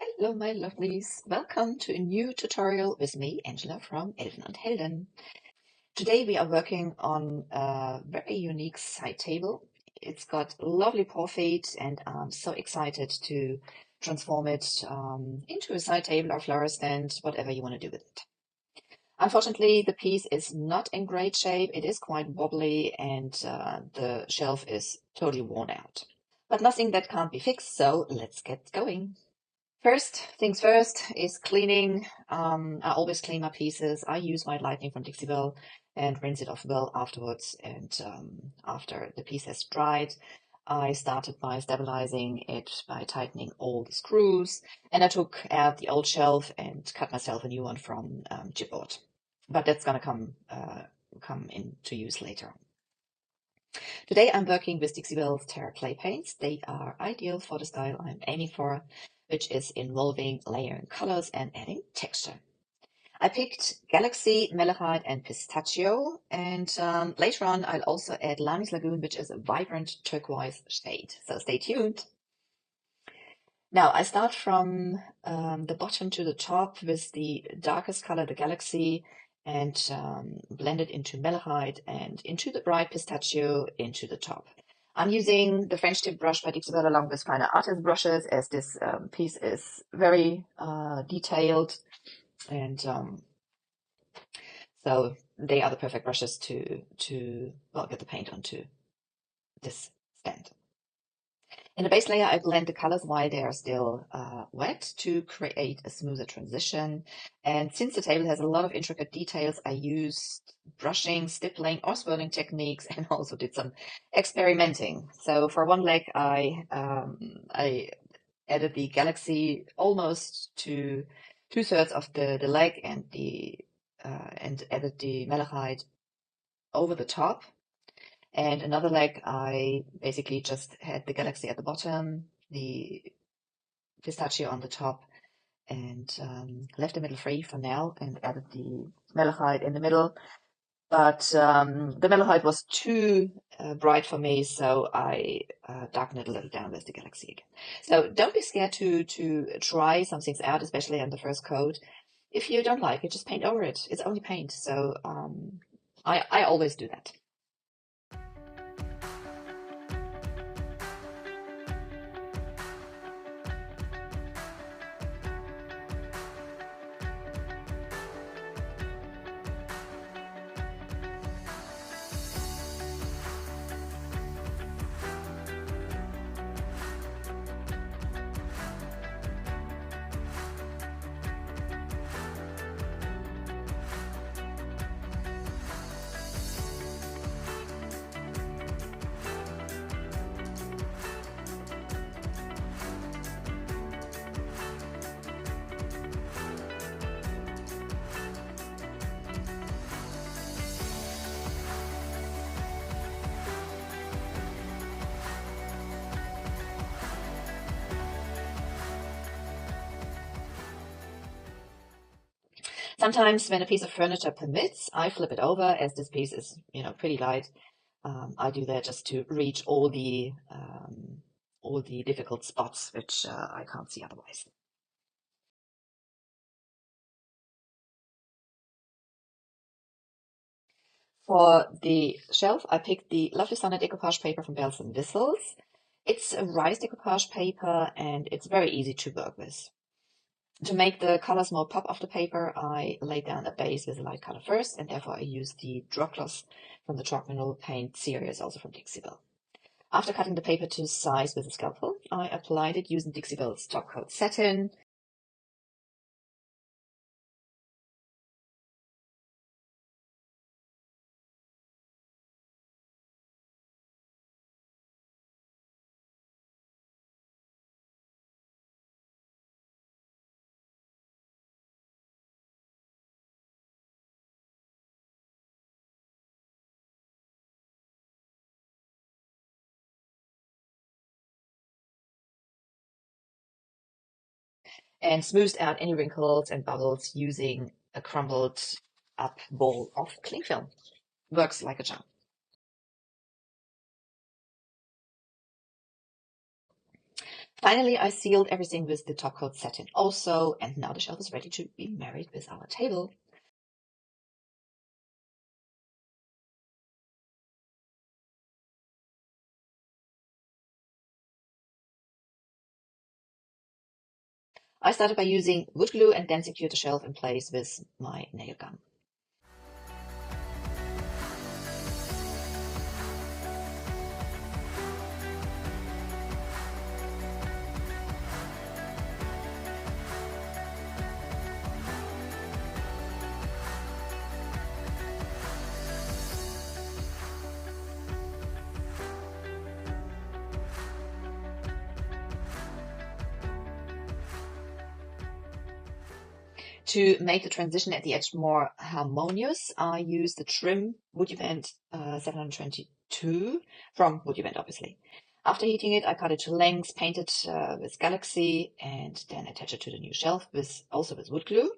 Hello, my lovelies. Welcome to a new tutorial with me, Angela from Elfen und Helden. Today we are working on a very unique side table. It's got lovely paw feet and I'm so excited to transform it into a side table or flower stand, whatever you want to do with it. Unfortunately, the piece is not in great shape. It is quite wobbly and the shelf is totally worn out. But nothing that can't be fixed, so let's get going. First things first is cleaning. I always clean my pieces. I use white lightning from Dixiebelle and rinse it off well afterwards. And after the piece has dried, I started by stabilizing it by tightening all the screws. And I took out the old shelf and cut myself a new one from chipboard. But that's gonna come into use later. Today I'm working with Dixiebelle's Terra clay paints. They are ideal for the style I'm aiming for, which is involving layering colors and adding texture. I picked Galaxy, Malachite and Pistachio, and later on I'll also add Lani's Lagoon, which is a vibrant turquoise shade, so stay tuned. Now I start from the bottom to the top with the darkest color, the Galaxy, and blend it into Malachite and into the bright Pistachio into the top. I'm using the French tip brush by Dixiebelle along with finer artist brushes, as this piece is very detailed, and so they are the perfect brushes to get the paint onto this stand. In the base layer, I blend the colors while they are still wet to create a smoother transition. And since the table has a lot of intricate details, I used brushing, stippling, or swirling techniques, and also did some experimenting. So for one leg, I added the Galaxy almost to 2/3 of the leg, and added the Malachite over the top. And another leg, I basically just had the Galaxy at the bottom, the Pistachio on the top, and left the middle free for now and added the Malachite in the middle. But the Malachite was too bright for me, so I darkened it a little down with the Galaxy again. So don't be scared to try some things out, especially on the first coat. If you don't like it, just paint over it. It's only paint, so I always do that. Sometimes when a piece of furniture permits, I flip it over, as this piece is, pretty light. I do that just to reach all the difficult spots, which I can't see otherwise. For the shelf, I picked the lovely Sonnet decoupage paper from Bells and Whistles. It's a rice decoupage paper and it's very easy to work with. To make the colors more pop off the paper, I laid down a base with a light color first, and therefore I used the drop gloss from the chalk mineral paint series, also from Dixiebelle. After cutting the paper to size with a scalpel, I applied it using Dixiebelle's top coat Satin. And smoothed out any wrinkles and bubbles using a crumbled up ball of cling film. Works like a charm. Finally, I sealed everything with the top coat satin also, and now the shelf is ready to be married with our table. I started by using wood glue and then secured the shelf in place with my nail gun. To make the transition at the edge more harmonious, I used the trim WoodUbend 722 from WoodUbend, obviously. After heating it, I cut it to lengths, painted with Galaxy, and then attach it to the new shelf also with wood glue.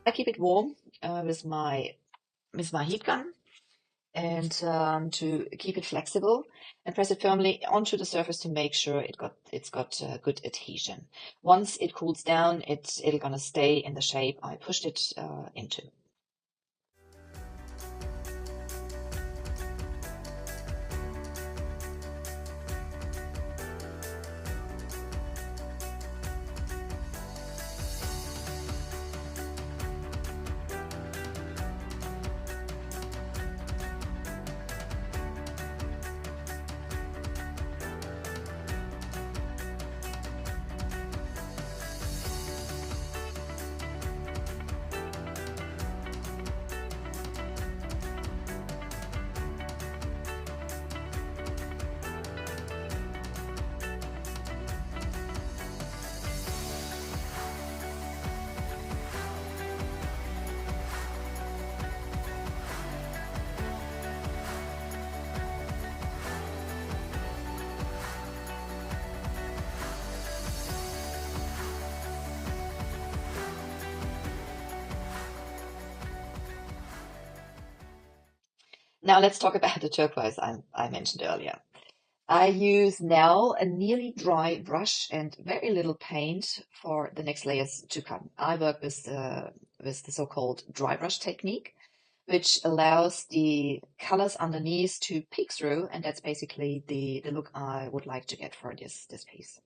I keep it warm with my heat gun, and to keep it flexible, and press it firmly onto the surface to make sure it's got good adhesion. Once it cools down, it'll gonna stay in the shape I pushed it into. Now let's talk about the turquoise I mentioned earlier. I use now a nearly dry brush and very little paint for the next layers to come. I work with the so-called dry brush technique, which allows the colors underneath to peek through, and that's basically the look I would like to get for this piece.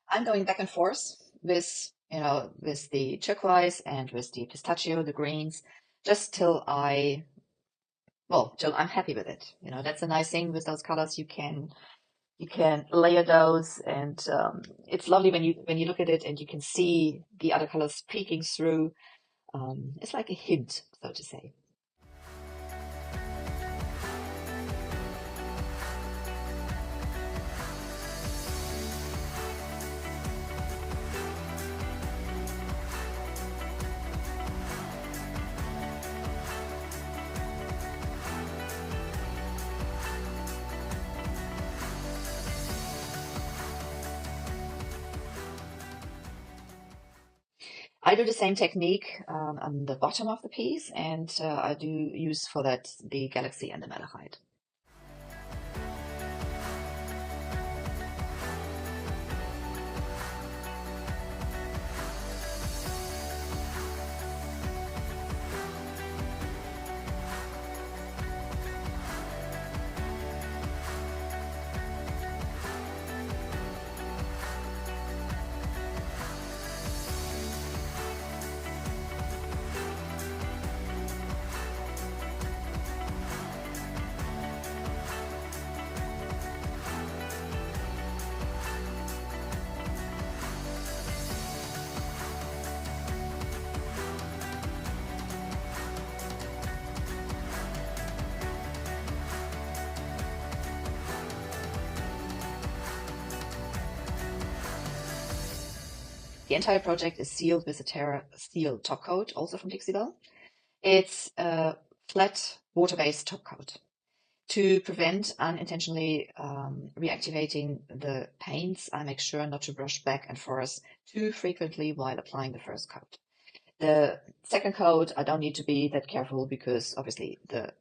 I'm going back and forth with, with the turquoise and with the pistachio, the greens, just till till I'm happy with it. That's a nice thing with those colors. You can layer those, and it's lovely when you look at it and you can see the other colors peeking through. It's like a hint, so to say. I do the same technique on the bottom of the piece, and I do use for that the Galaxy and the Malachite. The entire project is sealed with a Terra steel top coat, also from Dixiebelle. It's a flat water-based top coat. To prevent unintentionally reactivating the paints, I make sure not to brush back and forth too frequently while applying the first coat. The second coat, I don't need to be that careful because obviously the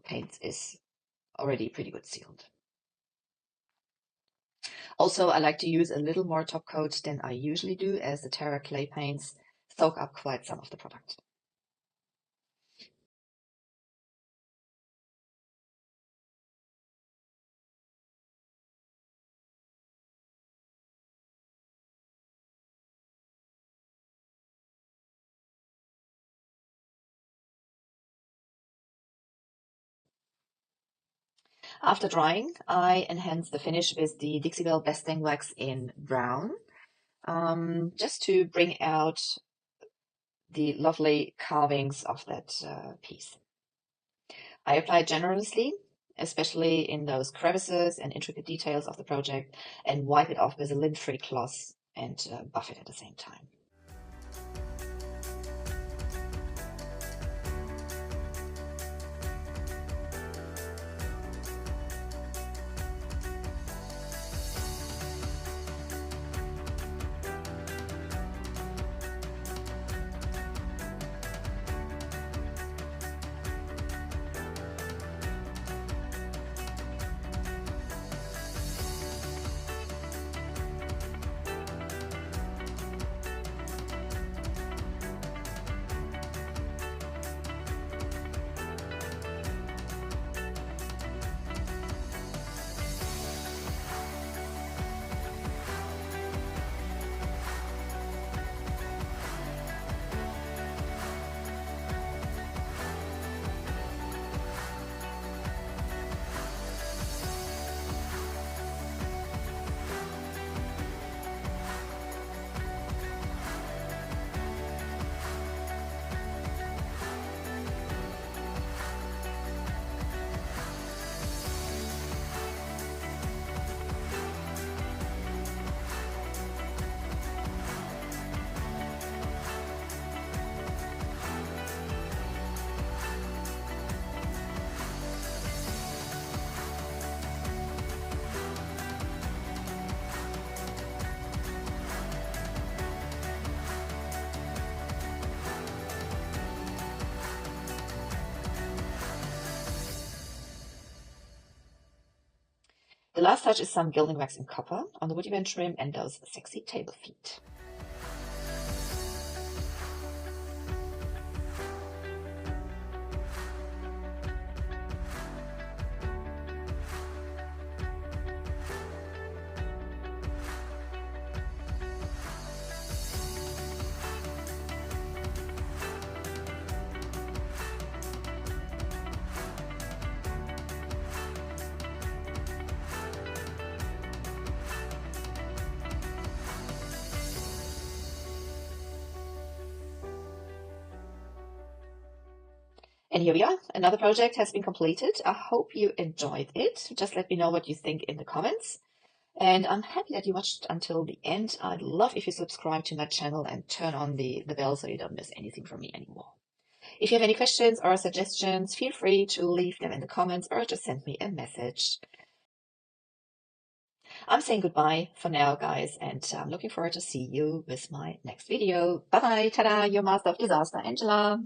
paint is already pretty good sealed. Also, I like to use a little more top coat than I usually do, as the Terra clay paints soak up quite some of the product. After drying, I enhance the finish with the Dixiebelle Besting Wax in brown, just to bring out the lovely carvings of that piece. I apply generously, especially in those crevices and intricate details of the project, and wipe it off with a lint-free cloth and buff it at the same time. The last touch is some gilding wax in copper on the WoodUbend trim and those sexy table feet. And here we are, another project has been completed. I hope you enjoyed it. Just let me know what you think in the comments. And I'm happy that you watched until the end. I'd love if you subscribe to my channel and turn on the bell so you don't miss anything from me anymore. If you have any questions or suggestions, feel free to leave them in the comments or just send me a message. I'm saying goodbye for now, guys, and I'm looking forward to see you with my next video. Bye-bye, ta-da, your master of disaster, Angela.